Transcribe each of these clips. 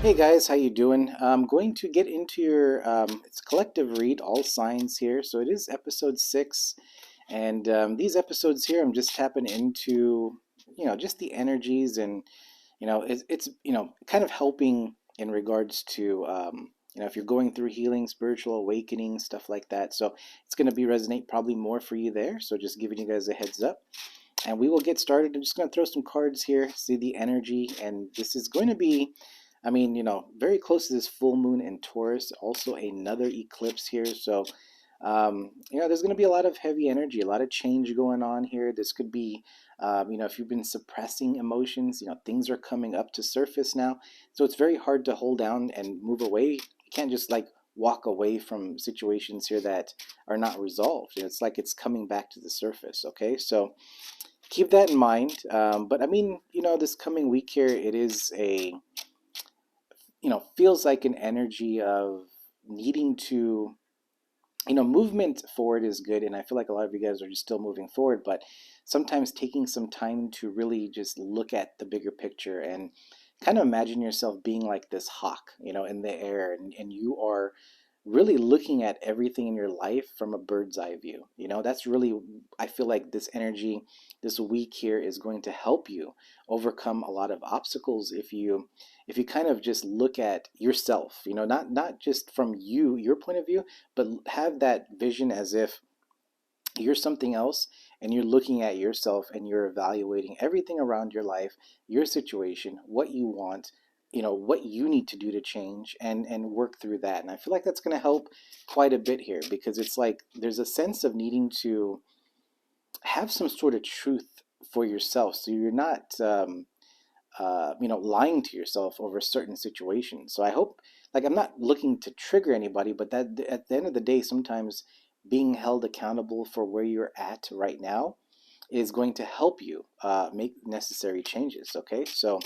Hey guys, how you doing? I'm going to get into your it's collective read, all signs here. So it is episode 6, and these episodes here, I'm just tapping into, just the energies, and it's kind of helping in regards to if you're going through healing, spiritual awakening, stuff like that. So it's going to be resonate probably more for you there. So just giving you guys a heads up, and we will get started. I'm just going to throw some cards here, see the energy, and this is going to be, very close to this full moon in Taurus, also another eclipse here. So, there's going to be a lot of heavy energy, a lot of change going on here. This could be, if you've been suppressing emotions, things are coming up to surface now. So it's very hard to hold down and move away. You can't just like walk away from situations here that are not resolved. It's like it's coming back to the surface. Okay, so keep that in mind. But this coming week here, it is a, feels like an energy of needing to, movement forward is good. And I feel like a lot of you guys are just still moving forward, but sometimes taking some time to really just look at the bigger picture and kind of imagine yourself being like this hawk, in the air, and you are really looking at everything in your life from a bird's eye view. That's really, I feel like this energy this week here is going to help you overcome a lot of obstacles if you kind of just look at yourself, not just from your point of view, but have that vision as if you're something else, and you're looking at yourself and you're evaluating everything around your life, your situation, what you want, what you need to do to change, and work through that. And I feel like that's going to help quite a bit here, because it's like there's a sense of needing to have some sort of truth for yourself, so you're not lying to yourself over certain situations. So I hope, like, I'm not looking to trigger anybody, but that at the end of the day, sometimes being held accountable for where you're at right now is going to help you make necessary changes. Okay, so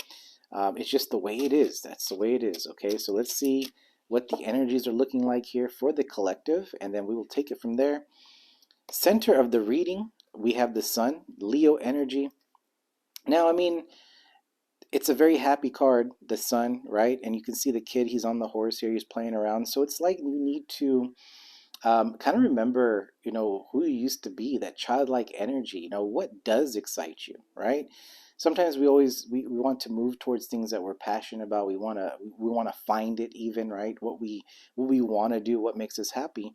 it's just the way it is. That's the way it is. Okay, so let's see what the energies are looking like here for the collective, and then we will take it from there. Center of the reading, we have the Sun, Leo energy. Now, it's a very happy card, the Sun, right? And you can see the kid, he's on the horse here, he's playing around. So it's like you need to kind of remember, who you used to be, that childlike energy. What does excite you, right? Sometimes we want to move towards things that we're passionate about. We want to find it, even, right? What we want to do, what makes us happy.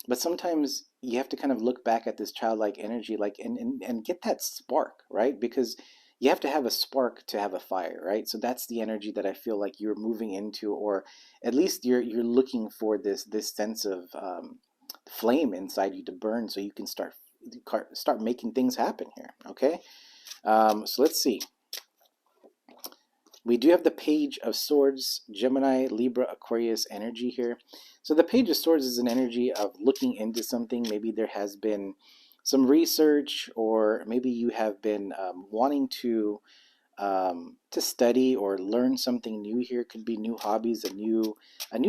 But sometimes you have to kind of look back at this childlike energy, like, and get that spark, right? Because you have to have a spark to have a fire, right? So that's the energy that I feel like you're moving into, or at least you're looking for this sense of flame inside you to burn, so you can start making things happen here. Okay, so let's see. We do have the Page of Swords, Gemini, Libra, Aquarius energy here. So the Page of Swords is an energy of looking into something. Maybe there has been some research, or maybe you have been wanting to study or learn something new here. Could be new hobbies, a new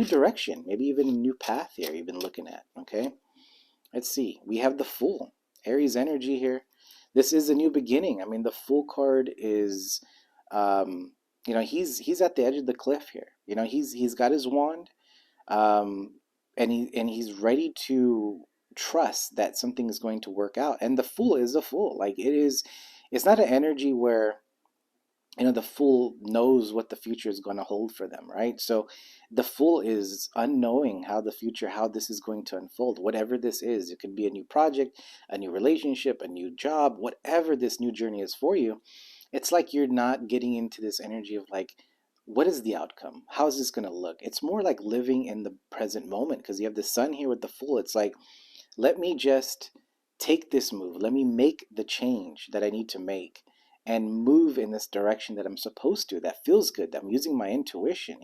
direction, maybe even a new path here you've been looking at. Okay, let's see. We have the Fool, Aries energy here. This is a new beginning. The Fool card is, um, he's at the edge of the cliff here. He's got his wand, um, and he's ready to trust that something is going to work out. And the Fool is a fool. Like, it is. It's not an energy where the fool knows what the future is going to hold for them, right? So the fool is unknowing how this is going to unfold. Whatever this is, it could be a new project, a new relationship, a new job, whatever this new journey is for you. It's like you're not getting into this energy of like, what is the outcome? How is this going to look? It's more like living in the present moment, because you have the Sun here with the Fool. It's like, let me just take this move. Let me make the change that I need to make and move in this direction that I'm supposed to, that feels good, that I'm using my intuition,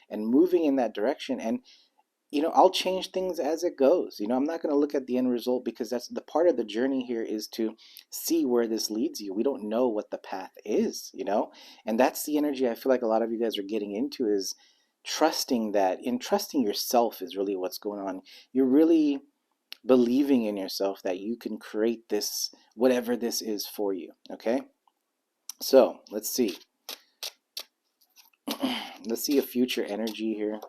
and moving in that direction. And, I'll change things as it goes. I'm not going to look at the end result, because that's the part of the journey here, is to see where this leads you. We don't know what the path is. And that's the energy I feel like a lot of you guys are getting into, is trusting that, in trusting yourself is really what's going on. You're really believing in yourself that you can create this, whatever this is for you. Okay, so let's see. Let's see a future energy here.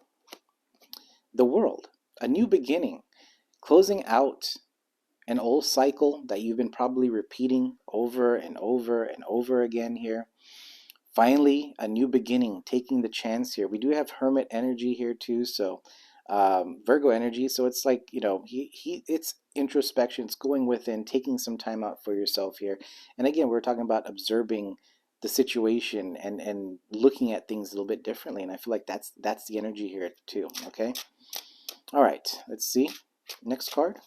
The world, a new beginning, closing out an old cycle that you've been probably repeating over and over and over again here. Finally, a new beginning, taking the chance here. We do have Hermit energy here too, so Virgo energy. So it's like, it's introspection. It's going within, taking some time out for yourself here. And again, we're talking about observing the situation and looking at things a little bit differently. And I feel like that's the energy here too. Okay. All right. Let's see. Next card.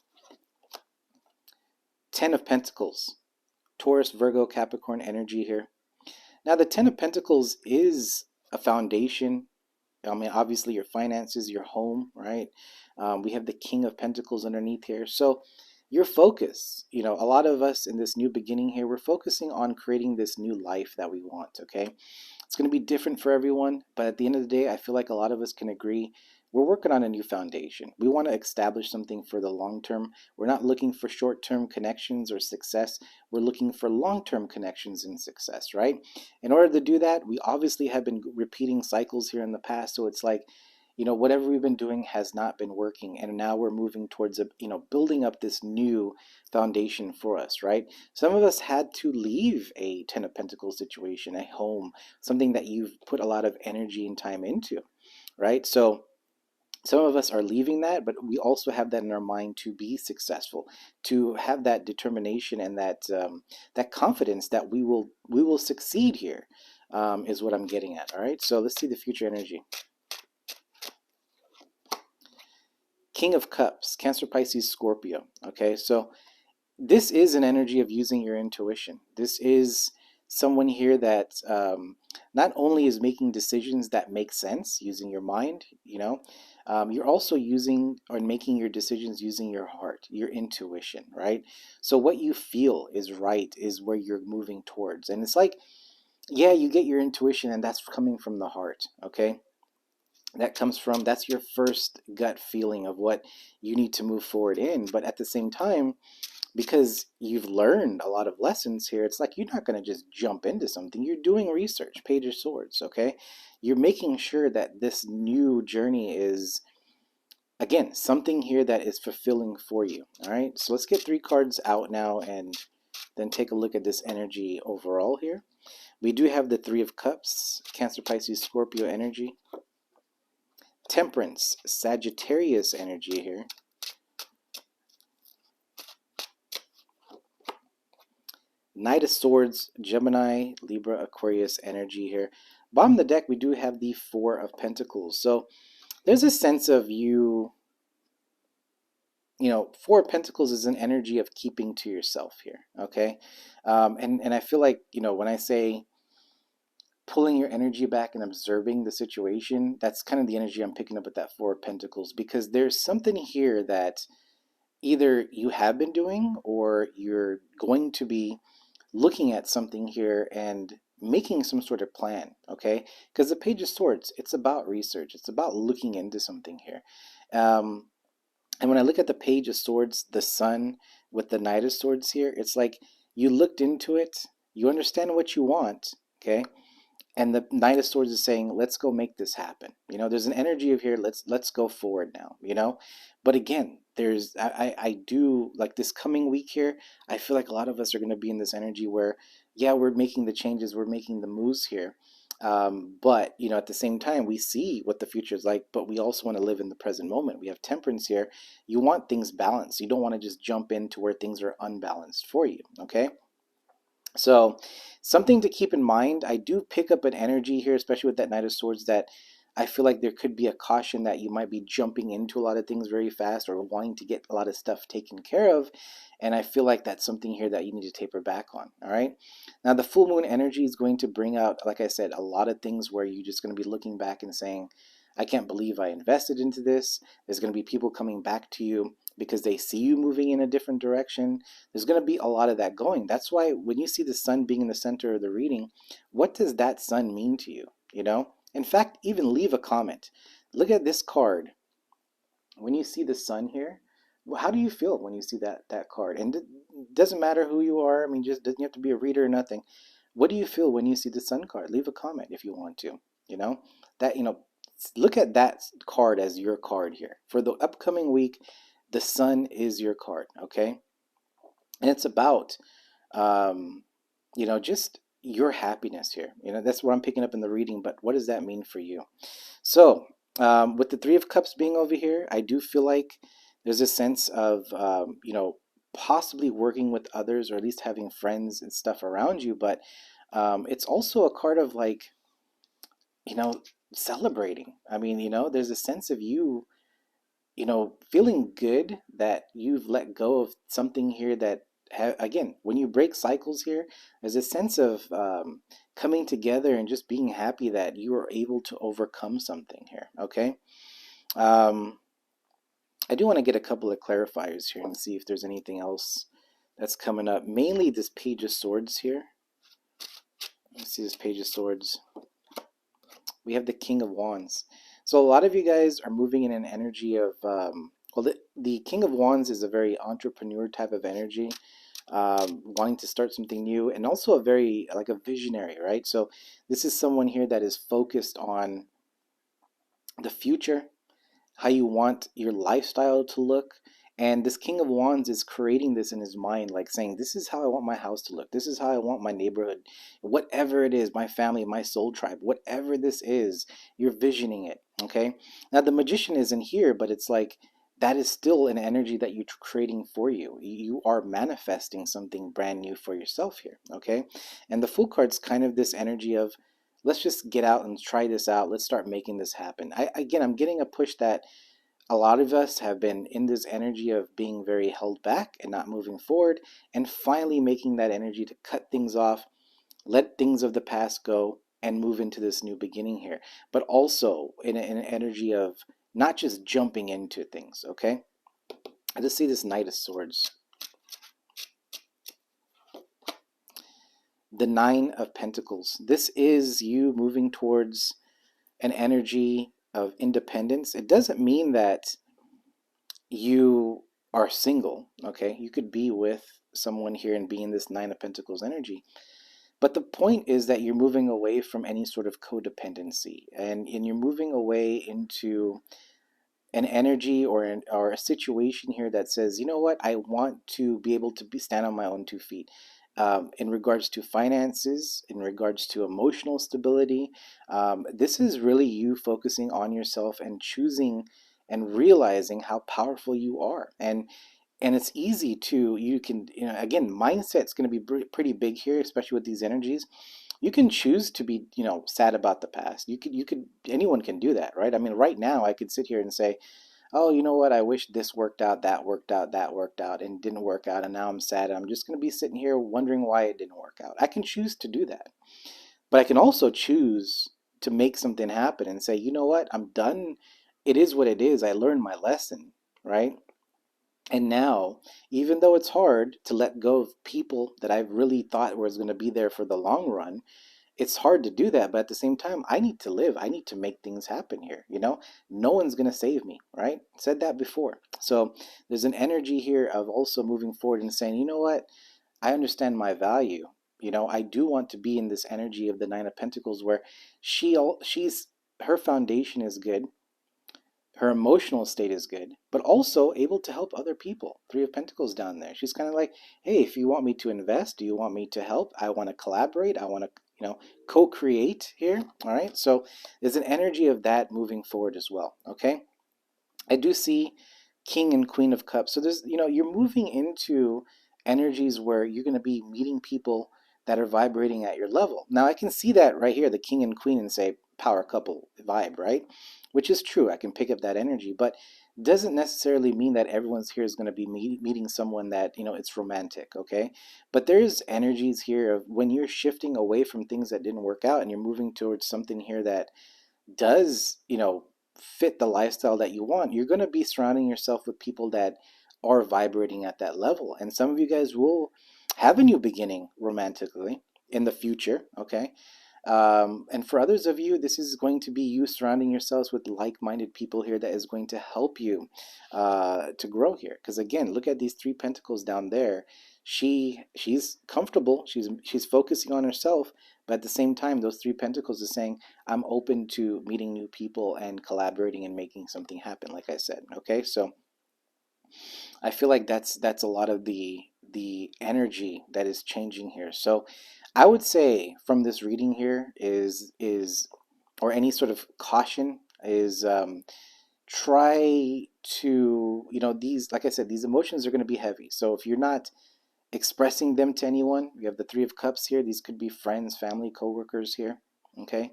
Ten of Pentacles. Taurus, Virgo, Capricorn energy here. Now, the Ten of Pentacles is a foundation. I mean, obviously, your finances, your home, right? We have the King of Pentacles underneath here. So, your focus, a lot of us in this new beginning here, we're focusing on creating this new life that we want, okay? It's going to be different for everyone, but at the end of the day, I feel like a lot of us can agree we're working on a new foundation. We want to establish something for the long term. We're not looking for short term connections or success. We're looking for long term connections and success, right? In order to do that, we obviously have been repeating cycles here in the past. So it's like, whatever we've been doing has not been working. And now we're moving towards, building up this new foundation for us, right? Some of us had to leave a Ten of Pentacles situation, a home, something that you've put a lot of energy and time into, right? So some of us are leaving that, but we also have that in our mind to be successful, to have that determination and that confidence that we will succeed here, is what I'm getting at. All right, so let's see the future energy. King of Cups, Cancer, Pisces, Scorpio. Okay, so this is an energy of using your intuition. This is someone here that not only is making decisions that make sense using your mind, you're also using or making your decisions using your heart, your intuition, right? So what you feel is right is where you're moving towards. And it's like, yeah, you get your intuition and that's coming from the heart, okay? That's your first gut feeling of what you need to move forward in. But at the same time, because you've learned a lot of lessons here, it's like you're not going to just jump into something. You're doing research, Page of Swords, okay? You're making sure that this new journey is, again, something here that is fulfilling for you, all right? So let's get 3 cards out now and then take a look at this energy overall here. We do have the 3 of Cups, Cancer, Pisces, Scorpio energy. Temperance, Sagittarius energy here. Knight of Swords, Gemini, Libra, Aquarius energy here. Bottom of the deck, we do have the 4 of Pentacles. So there's a sense of 4 of Pentacles is an energy of keeping to yourself here, okay? And I feel like, when I say pulling your energy back and observing the situation, that's kind of the energy I'm picking up with that 4 of Pentacles, because there's something here that either you have been doing or you're going to be looking at something here and making some sort of plan, okay? Because the Page of Swords, it's about research. It's about looking into something here. And when I look at the Page of Swords, the Sun with the Knight of Swords here, it's like you looked into it, you understand what you want, okay? And the Knight of Swords is saying, let's go make this happen. There's an energy of here, let's go forward now. But again, I do, like this coming week here, I feel like a lot of us are going to be in this energy where, yeah, we're making the changes, we're making the moves here. But, at the same time, we see what the future is like, but we also want to live in the present moment. We have Temperance here. You want things balanced. You don't want to just jump into where things are unbalanced for you, okay? So something to keep in mind, I do pick up an energy here, especially with that Knight of Swords, that I feel like there could be a caution that you might be jumping into a lot of things very fast or wanting to get a lot of stuff taken care of. And I feel like that's something here that you need to taper back on, all right? Now, the full moon energy is going to bring out, like I said, a lot of things where you're just going to be looking back and saying, I can't believe I invested into this. There's going to be people coming back to you because they see you moving in a different direction. There's going to be a lot of that going. That's why when you see the sun being in the center of the reading, what does that sun mean to you? In fact, even leave a comment. Look at this card. When you see the sun here, how do you feel when you see that card? And it doesn't matter who you are. I mean, just doesn't have to be a reader or nothing. What do you feel when you see the sun card? Leave a comment if you want to. that, look at that card as your card here. For the upcoming week, the sun is your card, okay? And it's about, um, just your happiness here. That's what I'm picking up in the reading, but what does that mean for you? So, with the Three of Cups being over here, I do feel like there's a sense of, possibly working with others or at least having friends and stuff around you. But it's also a card of like, you know, celebrating. I mean, there's a sense of you, feeling good that you've let go of something here that, again, when you break cycles here, there's a sense of coming together and just being happy that you are able to overcome something here, okay? Um, I do want to get a couple of clarifiers here and see if there's anything else that's coming up. Mainly this Page of Swords here. Let's see this Page of Swords. We have the King of Wands. So a lot of you guys are moving in an energy of, well, the King of Wands is a very entrepreneur type of energy, wanting to start something new, and also a very, like a visionary, right? So this is someone here that is focused on the future, how you want your lifestyle to look. And this King of Wands is creating this in his mind, like saying, this is how I want my house to look. This is how I want my neighborhood. Whatever it is, my family, my soul tribe, whatever this is, you're visioning it, okay? Now, the Magician isn't here, but it's like, that is still an energy that you're creating for you. You are manifesting something brand new for yourself here, okay? And the Fool card's kind of this energy of, let's just get out and try this out. Let's start making this happen. Again, I'm getting a push that a lot of us have been in this energy of being very held back and not moving forward, and finally making that energy to cut things off, let things of the past go, and move into this new beginning here. But also in an energy of not just jumping into things, okay? I just see this Knight of Swords. The Nine of Pentacles. This is you moving towards an energy of independence. It doesn't mean that you are single, okay? You could be with someone here and be in this Nine of Pentacles energy. But the point is that you're moving away from any sort of codependency, and you're moving away into an energy or a situation here that says, you know what, I want to be able to stand on my own 2 feet. In regards to finances, in regards to emotional stability, this is really you focusing on yourself and choosing and realizing how powerful you are. And it's easy to, you can, again, mindset's going to be pretty big here, especially with these energies. You can choose to be, sad about the past. You could, anyone can do that, right? I mean, right now I could sit here and say, oh, you know what, I wish this worked out, that worked out, that worked out, and didn't work out, and now I'm sad. I'm just going to be sitting here wondering why it didn't work out. I can choose to do that. But I can also choose to make something happen and say, you know what, I'm done. It is what it is. I learned my lesson, right? And now, even though it's hard to let go of people that I really thought was going to be there for the long run, it's hard to do that. But at the same time, I need to live. I need to make things happen here. No one's going to save me, right? Said that before. So there's an energy here of also moving forward and saying, you know what? I understand my value. I do want to be in this energy of the Nine of Pentacles where she's her foundation is good, her emotional state is good, but also able to help other people. Three of Pentacles down there. She's kind of like, hey, if you want me to invest, do you want me to help? I want to collaborate. I want to, co-create here. All right. So there's an energy of that moving forward as well. Okay. I do see King and Queen of Cups. So there's, you're moving into energies where you're going to be meeting people that are vibrating at your level. Now I can see that right here, the King and Queen, and say power couple vibe, right? Which is true. I can pick up that energy, but doesn't necessarily mean that everyone's here is going to be meeting someone that, it's romantic, okay? But there's energies here of when you're shifting away from things that didn't work out and you're moving towards something here that does, fit the lifestyle that you want. You're going to be surrounding yourself with people that are vibrating at that level. And some of you guys will have a new beginning romantically in the future, okay? And for others of you, this is going to be you surrounding yourselves with like-minded people here that is going to help you to grow here. Because again, look at these three pentacles down there. She's comfortable. She's focusing on herself, but at the same time, those three pentacles is saying, I'm open to meeting new people and collaborating and making something happen. Like I said, okay. So I feel like that's a lot of the energy that is changing here. So I would say from this reading here is or any sort of caution is try to, these, like I said, these emotions are going to be heavy. So if you're not expressing them to anyone, you have the Three of Cups here. These could be friends, family, coworkers here. Okay.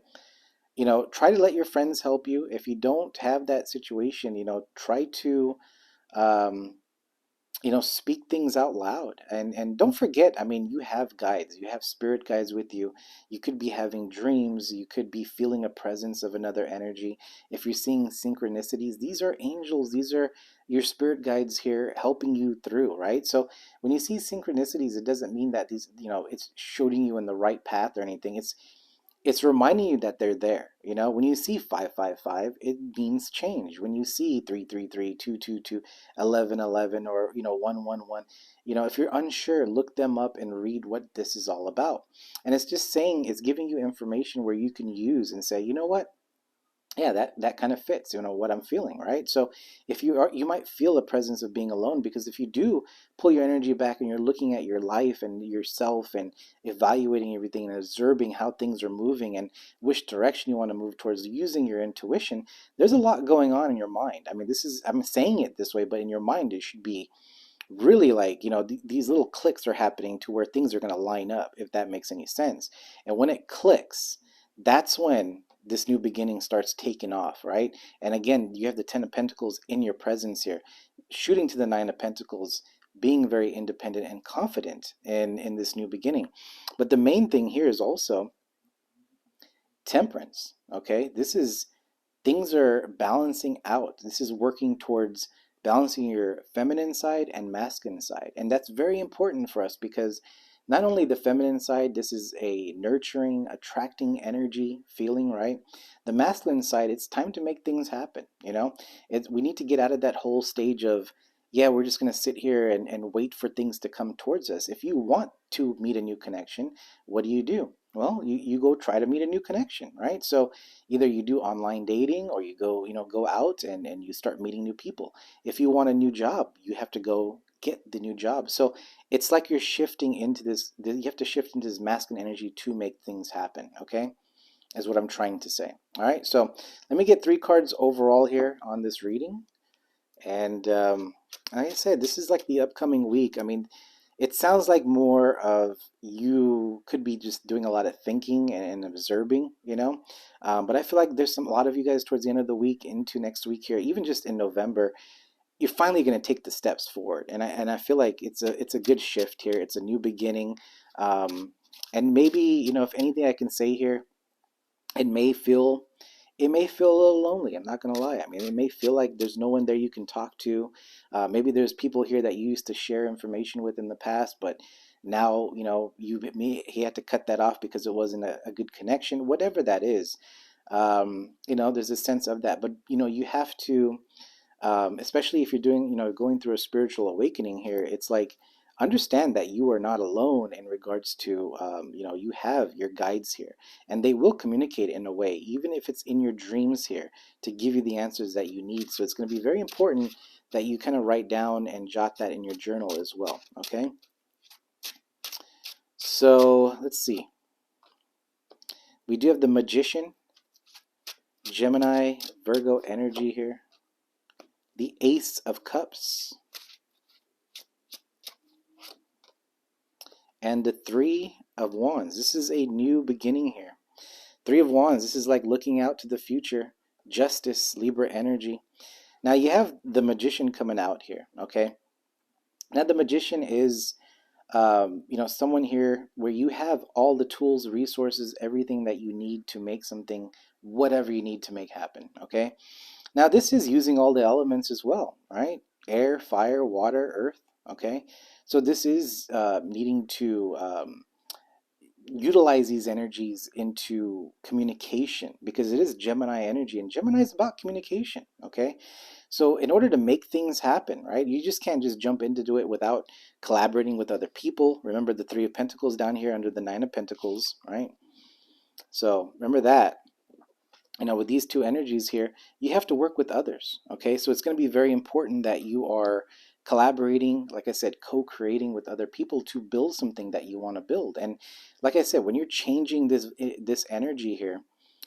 Try to let your friends help you. If you don't have that situation, try to um, speak things out loud, and don't forget, I mean, you have guides, you have spirit guides with you. You could be having dreams, you could be feeling a presence of another energy. If you're seeing synchronicities, these are angels, these are your spirit guides here helping you through, right? So when you see synchronicities, it doesn't mean that these, it's shooting you in the right path or anything. It's reminding you that they're there. When you see 555, it means change. When you see 333, 222, 1111, or 111, if you're unsure, look them up and read what this is all about. And it's just saying, it's giving you information where you can use and say, you know what, yeah, that kind of fits, what I'm feeling, right? So if you might feel a presence of being alone, because if you do pull your energy back and you're looking at your life and yourself and evaluating everything and observing how things are moving and which direction you want to move towards, using your intuition, there's a lot going on in your mind. I mean, I'm saying it this way, but in your mind it should be really like, these little clicks are happening to where things are going to line up, if that makes any sense. And when it clicks, that's when this new beginning starts taking off, right? And again, you have the Ten of Pentacles in your presence here, shooting to the Nine of Pentacles, being very independent and confident in this new beginning. But the main thing here is also temperance. Okay, this is, things are balancing out. This is working towards balancing your feminine side and masculine side. And that's very important for us, because not only the feminine side, this is a nurturing, attracting energy feeling, right? The masculine side, it's time to make things happen. We need to get out of that whole stage of, yeah, we're just going to sit here and wait for things to come towards us. If you want to meet a new connection, what do? Well, you go try to meet a new connection, right? So either you do online dating, or you go out and you start meeting new people. If you want a new job, you have to go get the new job. So it's like you're shifting into this, you have to shift into this masculine energy to make things happen, okay? Is what I'm trying to say. All right, so let me get 3 cards overall here on this reading. And like I said, this is like the upcoming week. I mean, it sounds like more of, you could be just doing a lot of thinking and observing, but I feel like there's a lot of you guys towards the end of the week into next week here, even just in November, you're finally going to take the steps forward. And I feel like it's a good shift here. It's a new beginning. And maybe, if anything I can say here, it may feel a little lonely. I'm not going to lie. I mean, it may feel like there's no one there you can talk to. Maybe there's people here that you used to share information with in the past, but now, he had to cut that off because it wasn't a good connection, whatever that is. There's a sense of that, but you have to, especially if you're doing, going through a spiritual awakening here, it's like, understand that you are not alone in regards to, you have your guides here, and they will communicate in a way, even if it's in your dreams here, to give you the answers that you need. So it's going to be very important that you kind of write down and jot that in your journal as well, okay? So let's see. We do have the Magician, Gemini, Virgo energy here. The Ace of Cups. And the Three of Wands. This is a new beginning here. Three of Wands. This is like looking out to the future. Justice, Libra energy. Now you have the Magician coming out here, okay? Now the Magician is, someone here where you have all the tools, resources, everything that you need to make something, whatever you need to make happen, okay? Now this is using all the elements as well, right? Air, fire, water, earth, okay? So this is needing to utilize these energies into communication, because it is Gemini energy, and Gemini is about communication. Okay, so in order to make things happen, right, you just can't just jump in to do it without collaborating with other people. Remember the Three of Pentacles down here under the Nine of Pentacles, right? So remember that, with these two energies here, you have to work with others. Okay, so it's going to be very important that you are collaborating, like I said, co-creating with other people to build something that you want to build. And like I said, when you're changing this energy here,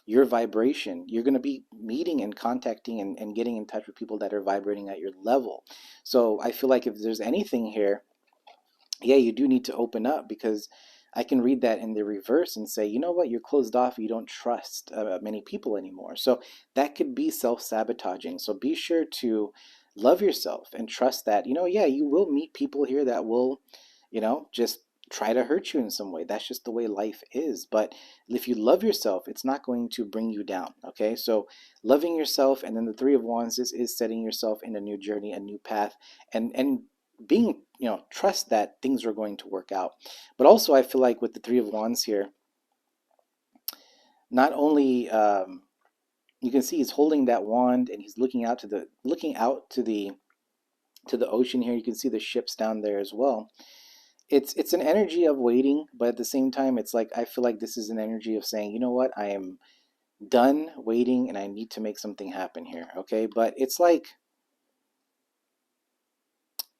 your vibration, you're going to be meeting and contacting and getting in touch with people that are vibrating at your level. So I feel like if there's anything here, yeah, you do need to open up, because I can read that in the reverse and say, you know what, you're closed off, you don't trust many people anymore. So that could be self-sabotaging. So be sure to love yourself and trust that, yeah, you will meet people here that will, just try to hurt you in some way. That's just the way life is. But if you love yourself, it's not going to bring you down. Okay, so loving yourself, and then the Three of Wands is setting yourself in a new journey, a new path, and being, trust that things are going to work out. But also I feel like with the Three of Wands here, not only you can see he's holding that wand and he's looking out to the ocean here. You can see the ships down there as well. It's an energy of waiting, but at the same time, it's like, I feel like this is an energy of saying, you know what, I am done waiting and I need to make something happen here. Okay, but it's like,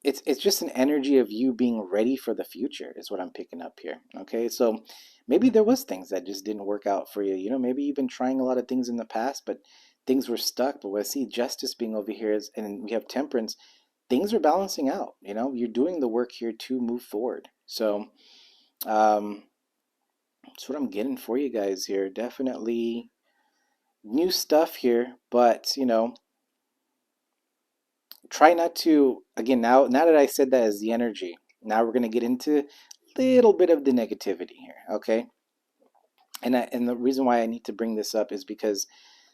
it's just an energy of you being ready for the future is what I'm picking up here. Okay, so maybe there was things that just didn't work out for you. Maybe you've been trying a lot of things in the past, but things were stuck. But what I see Justice being over here is, and we have Temperance, things are balancing out. You're doing the work here to move forward. So um, that's what I'm getting for you guys here. Definitely new stuff here, but try not to, again, now that I said that as the energy, now we're going to get into a little bit of the negativity here. Okay, and the reason why I need to bring this up is because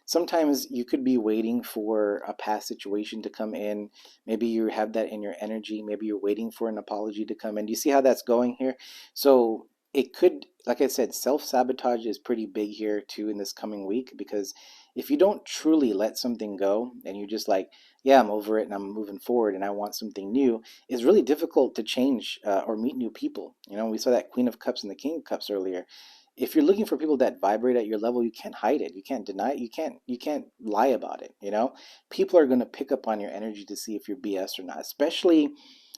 sometimes you could be waiting for a past situation to come in. Maybe you have that in your energy. Maybe you're waiting for an apology to come in. Do you see how that's going here? So it could, like I said, self-sabotage is pretty big here too in this coming week, because if you don't truly let something go and you're just like, yeah, I'm over it and I'm moving forward and I want something new, it's really difficult to change or meet new people. We saw that Queen of Cups and the King of Cups earlier. If you're looking for people that vibrate at your level, you can't hide it, you can't deny it, you can't lie about it. People are going to pick up on your energy to see if you're BS or not, especially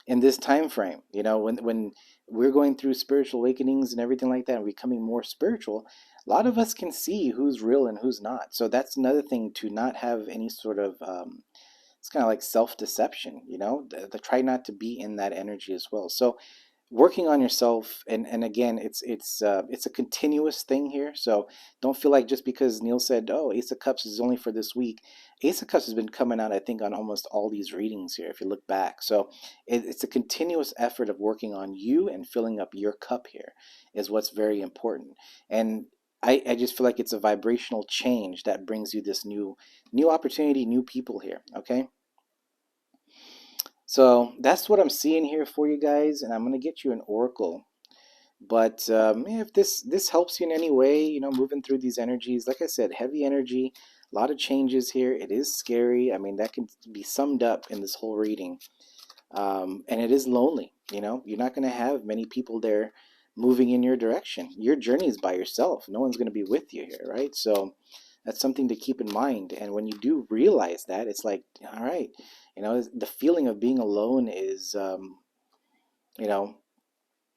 in this time frame. When we're going through spiritual awakenings and everything like that and becoming more spiritual, a lot of us can see who's real and who's not. So that's another thing, to not have any sort of it's kind of like self-deception. The try not to be in that energy as well. So working on yourself, and again, it's a continuous thing here. So don't feel like just because Neil said, oh, Ace of Cups is only for this week. Ace of Cups has been coming out, I think, on almost all these readings here if you look back. So it's a continuous effort of working on you and filling up your cup here is what's very important. And I just feel like it's a vibrational change that brings you this new opportunity, new people here. Okay, so that's what I'm seeing here for you guys, and I'm gonna get you an oracle. But yeah, if this helps you in any way, moving through these energies, like I said, heavy energy, a lot of changes here. It is scary. I mean, that can be summed up in this whole reading. And it is lonely. You're not going to have many people there moving in your direction. Your journey is by yourself. No one's going to be with you here, right? So that's something to keep in mind. And when you do realize that, it's like, all right, the feeling of being alone is, you know,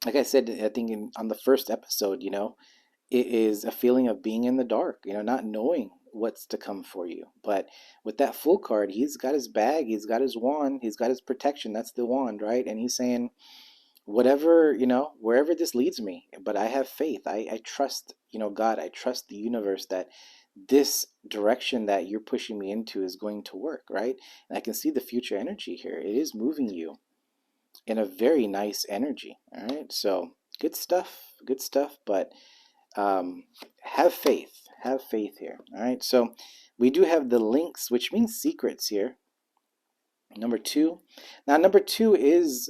like I said, I think on the first episode, it is a feeling of being in the dark, not knowing what's to come for you. But with that Fool card, he's got his bag, he's got his wand, he's got his protection. That's the wand, right? And he's saying, whatever, wherever this leads me, but I have faith. I trust, God, I trust the universe that this direction that you're pushing me into is going to work, right? And I can see the future energy here. It is moving you in a very nice energy. All right. So good stuff. Good stuff. But have faith. Have faith here. All right. So we do have the links, which means secrets here. Number 2. Now, number 2 is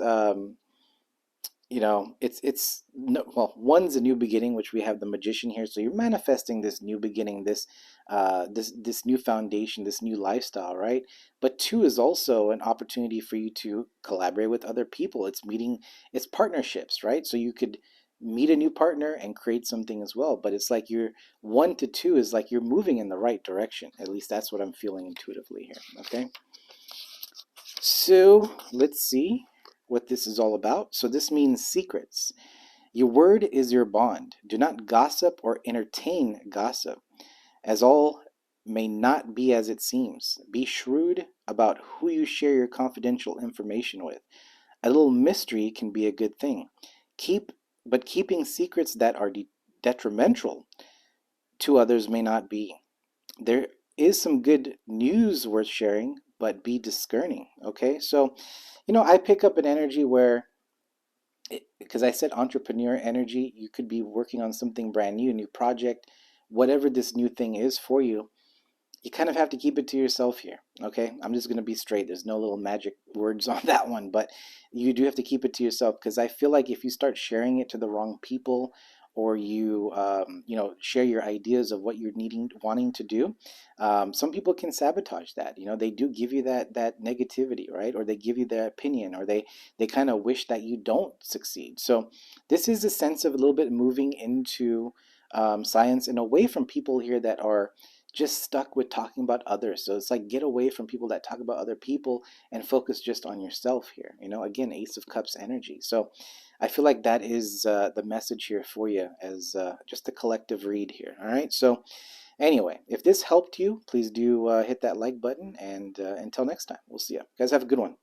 it's no, well, one's a new beginning, which we have the magician here. So you're manifesting this new beginning, this new foundation, this new lifestyle, right? But two is also an opportunity for you to collaborate with other people. It's partnerships, right? So you could meet a new partner and create something as well. But it's like you're one to two is like you're moving in the right direction. At least that's what I'm feeling intuitively here. Okay. So let's see what this is all about. So this means secrets. Your word is your bond. Do not gossip or entertain gossip, as all may not be as it seems. Be shrewd about who you share your confidential information with. A little mystery can be a good thing. Keep, but keeping secrets that are detrimental to others may not be. There is some good news worth sharing, but be discerning. Okay, so I pick up an energy where, because I said entrepreneur energy, you could be working on something brand new, a new project, whatever this new thing is for you. You kind of have to keep it to yourself here. Okay, I'm just going to be straight. There's no little magic words on that one, but you do have to keep it to yourself, because I feel like if you start sharing it to the wrong people, or share your ideas of what you're wanting to do, some people can sabotage that. They do give you that negativity, right? Or they give you their opinion, or they kind of wish that you don't succeed. So this is a sense of a little bit moving into science and away from people here that are just stuck with talking about others. So it's like, get away from people that talk about other people and focus just on yourself here. Again, Ace of Cups energy. So I feel like that is the message here for you, as just a collective read here. All right. So anyway, if this helped you, please do hit that like button. And until next time, we'll see you guys. Have a good one.